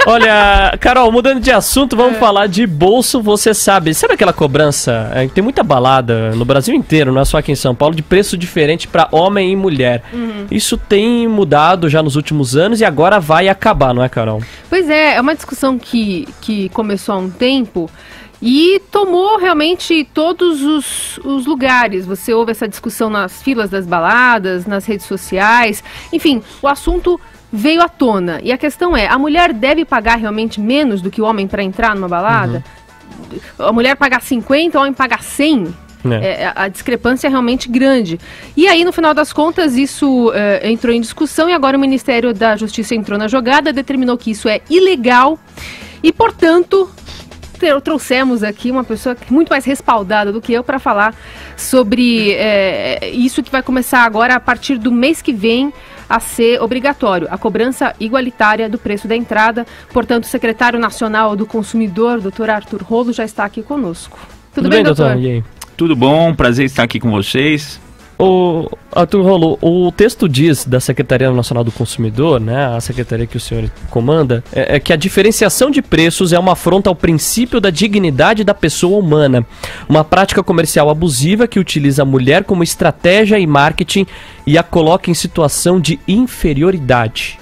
Olha, Carol, mudando de assunto, vamos falar de bolso, você sabe. Sabe aquela cobrança? Tem muita balada no Brasil inteiro, não é só aqui em São Paulo, de preço diferente para homem e mulher. Isso tem mudado já nos últimos anos e agora vai acabar, não é, Carol? Pois é uma discussão que começou há um tempo e tomou realmente todos os lugares. Você ouve essa discussão nas filas das baladas, nas redes sociais, enfim, o assunto veio à tona. E a questão é, a mulher deve pagar realmente menos do que o homem para entrar numa balada? A mulher pagar 50, o homem pagar 100? A discrepância é realmente grande. E aí, no final das contas, isso entrou em discussão e agora o Ministério da Justiça entrou na jogada, determinou que isso é ilegal e, portanto, trouxemos aqui uma pessoa muito mais respaldada do que eu para falar sobre isso que vai começar agora a partir do mês que vem a ser obrigatório, a cobrança igualitária do preço da entrada. Portanto, o secretário nacional do consumidor, doutor Arthur Rolo, já está aqui conosco. Tudo bem, doutor? E aí? Tudo bom, prazer estar aqui com vocês. Arthur Rolo, o texto diz da Secretaria Nacional do Consumidor, né, a secretaria que o senhor comanda, é que a diferenciação de preços é uma afronta ao princípio da dignidade da pessoa humana, uma prática comercial abusiva que utiliza a mulher como estratégia e marketing e a coloca em situação de inferioridade.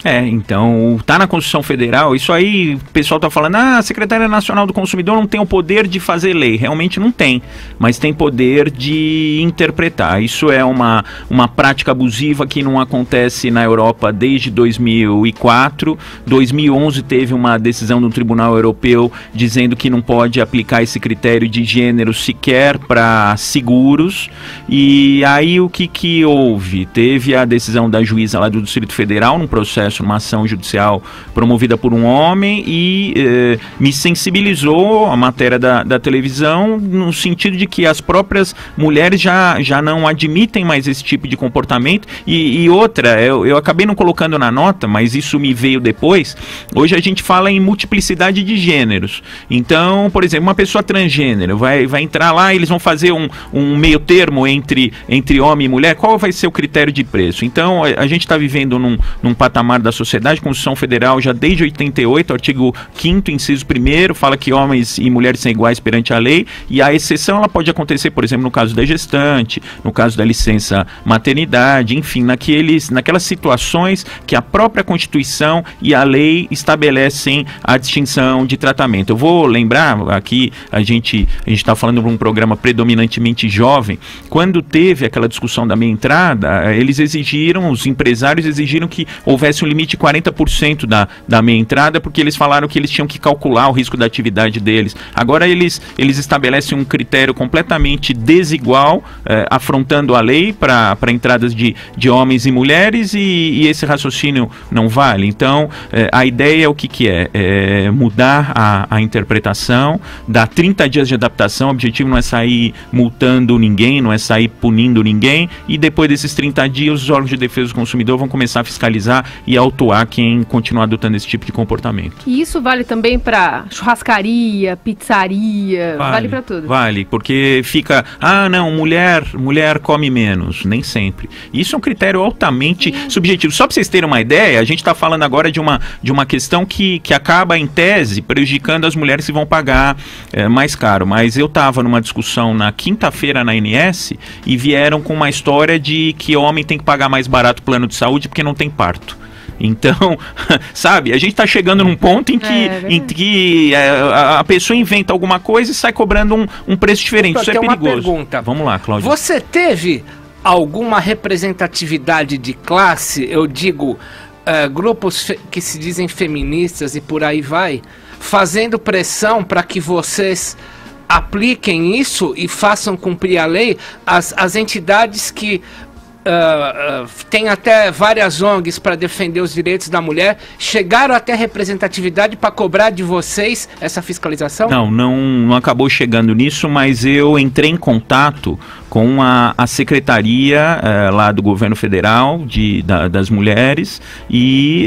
Então, tá na Constituição Federal, isso aí, o pessoal tá falando, a Secretaria Nacional do Consumidor não tem o poder de fazer lei. Realmente não tem, mas tem poder de interpretar. Isso é uma prática abusiva que não acontece na Europa desde 2004. 2011 teve uma decisão do Tribunal Europeu dizendo que não pode aplicar esse critério de gênero sequer para seguros. E aí o que houve? Teve a decisão da juíza lá do Distrito Federal, num processo, uma ação judicial promovida por um homem e me sensibilizou a matéria da televisão no sentido de que as próprias mulheres já não admitem mais esse tipo de comportamento e outra, eu acabei não colocando na nota, mas isso me veio depois. Hoje a gente fala em multiplicidade de gêneros. Então, por exemplo, uma pessoa transgênero vai entrar lá e eles vão fazer um meio termo entre homem e mulher. Qual vai ser o critério de preço? Então, a gente está vivendo num patamar da sociedade. Constituição Federal já desde 88, artigo 5º, inciso 1º, fala que homens e mulheres são iguais perante a lei, e a exceção ela pode acontecer, por exemplo, no caso da gestante, no caso da licença maternidade, enfim, naquelas situações que a própria Constituição e a lei estabelecem a distinção de tratamento. Eu vou lembrar aqui, a gente está falando de um programa predominantemente jovem, quando teve aquela discussão da meia entrada, os empresários exigiram que houvesse um limite de 40% da meia entrada, porque eles falaram que eles tinham que calcular o risco da atividade deles. Agora eles estabelecem um critério completamente desigual, afrontando a lei para entradas de homens e mulheres, e esse raciocínio não vale. Então, a ideia é o que é? Mudar a interpretação, dar 30 dias de adaptação. O objetivo não é sair multando ninguém, não é sair punindo ninguém, e depois desses 30 dias os órgãos de defesa do consumidor vão começar a fiscalizar e autuar quem continuar adotando esse tipo de comportamento. E isso vale também para churrascaria, pizzaria, vale para tudo? Vale, porque fica, não, mulher come menos, nem sempre. Isso é um critério altamente subjetivo. Só para vocês terem uma ideia, a gente está falando agora de uma questão que acaba, em tese, prejudicando as mulheres que vão pagar mais caro. Mas eu estava numa discussão na quinta-feira na ANS e vieram com uma história de que homem tem que pagar mais barato o plano de saúde porque não tem parto. Então, sabe, a gente está chegando num ponto em que a pessoa inventa alguma coisa e sai cobrando um preço diferente. Isso é perigoso. Uma pergunta. Vamos lá, Cláudio. Você teve alguma representatividade de classe, eu digo, grupos que se dizem feministas e por aí vai, fazendo pressão para que vocês apliquem isso e façam cumprir a lei? As entidades que tem até várias ONGs para defender os direitos da mulher, chegaram até representatividade para cobrar de vocês essa fiscalização? Não acabou chegando nisso, mas eu entrei em contato com a secretaria lá do governo federal das mulheres e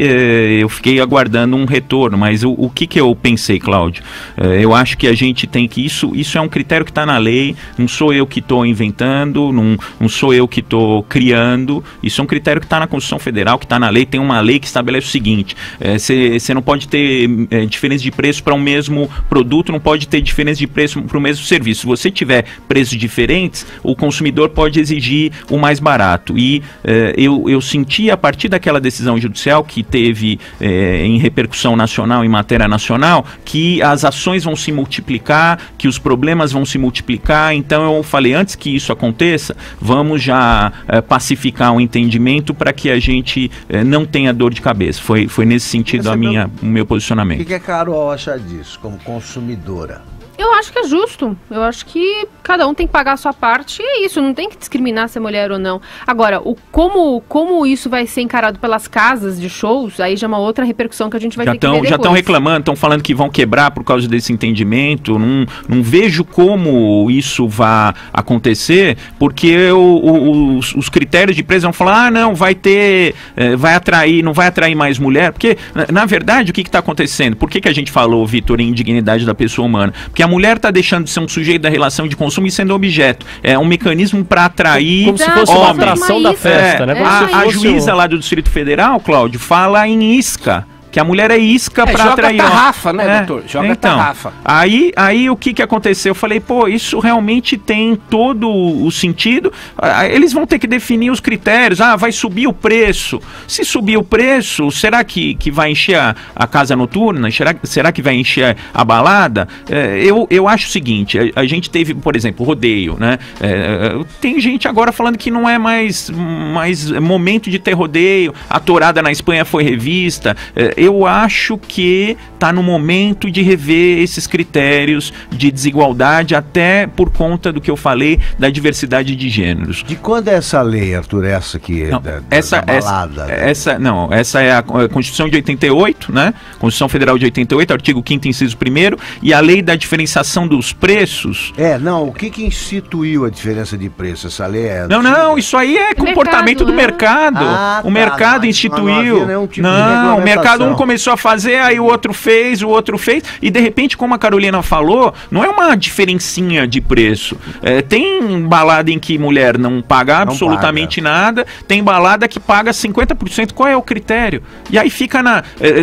eu fiquei aguardando um retorno, mas o que eu pensei, Cláudio? Eu acho que a gente tem que, isso é um critério que está na lei, não sou eu que estou inventando, não sou eu que estou criando criando, isso é um critério que está na Constituição Federal, que está na lei, tem uma lei que estabelece o seguinte, você não pode ter diferença de preço para um mesmo produto, não pode ter diferença de preço para o mesmo serviço. Se você tiver preços diferentes, o consumidor pode exigir o mais barato. E eu senti, a partir daquela decisão judicial que teve em repercussão nacional, em matéria nacional, que as ações vão se multiplicar, que os problemas vão se multiplicar. Então eu falei, antes que isso aconteça, vamos já pacificar o entendimento para que a gente não tenha dor de cabeça. Foi nesse sentido o meu posicionamento. O que a Carol acha disso, como consumidora? Eu acho que é justo. Eu acho que cada um tem que pagar a sua parte e é isso. Não tem que discriminar se é mulher ou não. Agora, como isso vai ser encarado pelas casas de shows, aí já é uma outra repercussão que a gente vai ter que ver depois. Já estão reclamando, estão falando que vão quebrar por causa desse entendimento. Não vejo como isso vai acontecer, porque os critérios de preço vão falar, não, vai atrair, não vai atrair mais mulher. Porque, na verdade, o que está acontecendo? Por que a gente falou, Vitor, em indignidade da pessoa humana? Porque a mulher está deixando de ser um sujeito da relação de consumo e sendo objeto. É um mecanismo para atrair como se fosse uma atração da festa, né? A juíza lá do Distrito Federal, Cláudio, fala em isca. Que a mulher é isca para atrair. Joga tarrafa, né, doutor? Joga tarrafa. Aí o que aconteceu? Eu falei, isso realmente tem todo o sentido. Eles vão ter que definir os critérios. Vai subir o preço. Se subir o preço, será que vai encher a casa noturna? Será que vai encher a balada? Eu acho o seguinte, a gente teve, por exemplo, rodeio, né? Tem gente agora falando que não é mais momento de ter rodeio. A tourada na Espanha foi revista. Eu acho que está no momento de rever esses critérios de desigualdade, até por conta do que eu falei da diversidade de gêneros. De quando é essa lei, Arthur? Essa aqui da balada? Essa é a Constituição de 88, né? Constituição Federal de 88, artigo 5º, inciso 1º, e a lei da diferenciação dos preços. O que instituiu a diferença de preço? Essa lei é... Não, isso aí é comportamento do mercado. O mercado instituiu. Não, o mercado começou a fazer, aí o outro fez, e de repente, como a Carolina falou, não é uma diferencinha de preço. Tem balada em que mulher não paga absolutamente nada, tem balada que paga 50%. Qual é o critério? E aí fica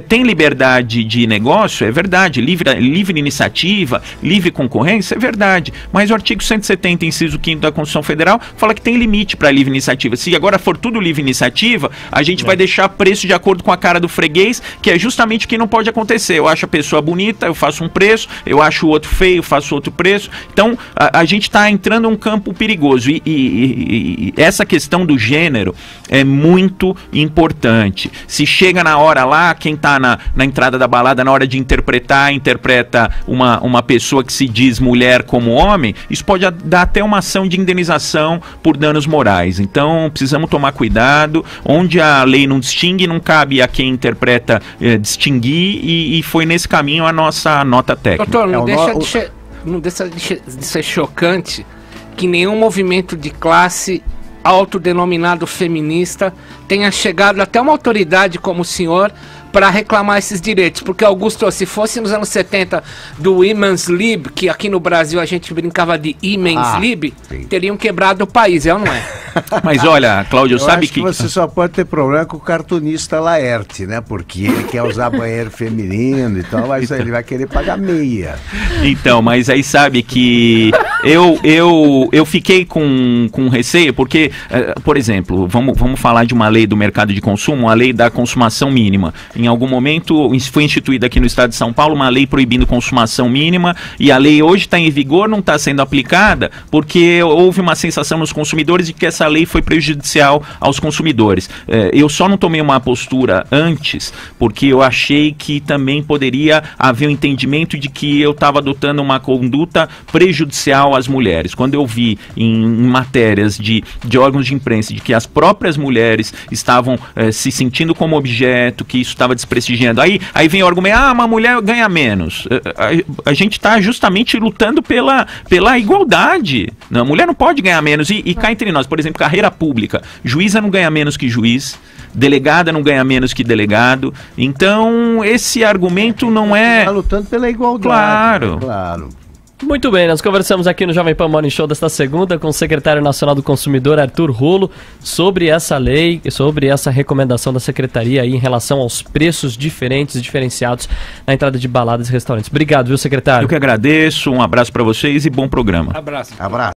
tem liberdade de negócio, é verdade, livre iniciativa, livre concorrência, é verdade, mas o artigo 170, inciso 5º da Constituição Federal, fala que tem limite para livre iniciativa. Se agora for tudo livre iniciativa, a gente vai deixar preço de acordo com a cara do freguês, que é justamente o que não pode acontecer. Eu acho a pessoa bonita, eu faço um preço, eu acho o outro feio, eu faço outro preço. Então, a gente está entrando em um campo perigoso. E essa questão do gênero é muito importante. Se chega na hora lá, quem está na entrada da balada, na hora de interpreta uma pessoa que se diz mulher como homem, isso pode dar até uma ação de indenização por danos morais. Então, precisamos tomar cuidado. Onde a lei não distingue, não cabe a quem interpreta distinguir, e foi nesse caminho a nossa nota técnica. Doutor, não deixa de ser chocante que nenhum movimento de classe autodenominado feminista tenha chegado até uma autoridade como o senhor para reclamar esses direitos, porque, Augusto, se fosse nos anos 70 do Women's Lib, que aqui no Brasil a gente brincava de Women's Lib, teriam quebrado o país, não é? Mas olha, Cláudio, sabe que você só pode ter problema com o cartunista Laerte, né? Porque ele quer usar banheiro feminino, então ele vai querer pagar meia. Então, mas aí sabe que eu fiquei com receio, porque, por exemplo, vamos falar de uma lei do mercado de consumo, a lei da consumação mínima. Em algum momento foi instituída aqui no estado de São Paulo uma lei proibindo consumação mínima, e a lei hoje está em vigor, não está sendo aplicada, porque houve uma sensação nos consumidores de que essa lei foi prejudicial aos consumidores. Eu só não tomei uma postura antes, porque eu achei que também poderia haver um entendimento de que eu estava adotando uma conduta prejudicial às mulheres. Quando eu vi em matérias de órgãos de imprensa de que as próprias mulheres estavam se sentindo como objeto, que isso estava desprestigiando. Aí vem o argumento, uma mulher ganha menos. A gente está justamente lutando pela igualdade. Não, a mulher não pode ganhar menos. E cá entre nós, por exemplo, carreira pública. Juíza não ganha menos que juiz. Delegada não ganha menos que delegado. Então, esse argumento não é... Está lutando pela igualdade. Claro. Né? Claro. Muito bem, nós conversamos aqui no Jovem Pan Morning Show desta segunda com o secretário nacional do consumidor, Arthur Rolo, sobre essa lei, sobre essa recomendação da secretaria aí em relação aos preços diferenciados na entrada de baladas e restaurantes. Obrigado, viu, secretário? Eu que agradeço, um abraço para vocês e bom programa. Abraço. Abraço.